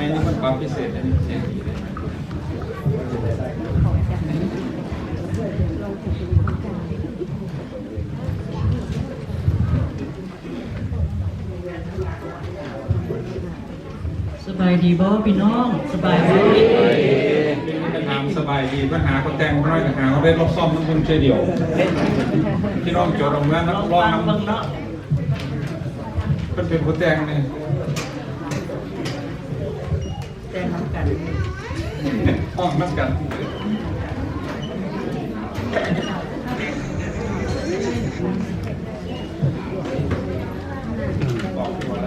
ไม่นี่มันความพิเศษอันนี้เสียงดีเลยสบายดีบ่พี่น้องสบายดีปัญหาสบายดีปัญหาก็แต่งน้อยปัญหาก็ได้รอบซ่อมทั้งคนเฉยเดียวพี่น้องโจทย์เอาเมื่อนักร้องน้ำเป็นผู้แต่งนี่แต่งน้ำกันห้องน้ำกันบอกตัวอะไร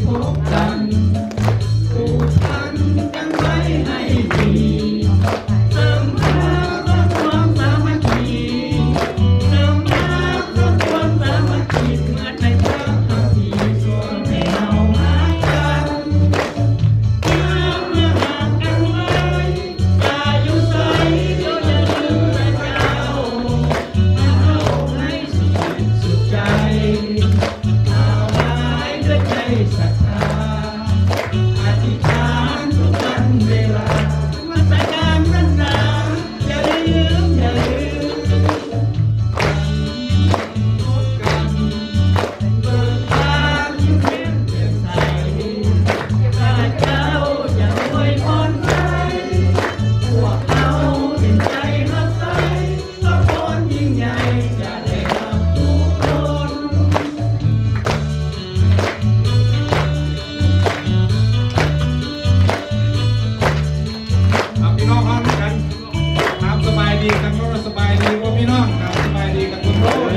พบกันผูกพันกันไว้ให้ดีเสริมหาความสามัคคีเสริมหาความสามัคคีเมื่อใจพระทำดีส่วนให้เราหากันเมื่อห่างกันไว้อย่าอยู่ใส่ก็อย่าลืมแต่เจ้ามาเข้าให้สุดใจศรัทธาอธิษฐานทุกวันเวลามาสักการนั้นนาอย่าลืมพบกันเบิกทางยิ้มเย็นแจ่มใสข้าเจ้าอย่าอวยพรใครพวกเราเห็นใจรักใสพระพรยิ่งใหญ่จะได้รับทุกคนพี่น้องพร้อมกันถามสบายดีกันว่าสบายดีว่าพี่น้องถามสบายดีกันทุกคน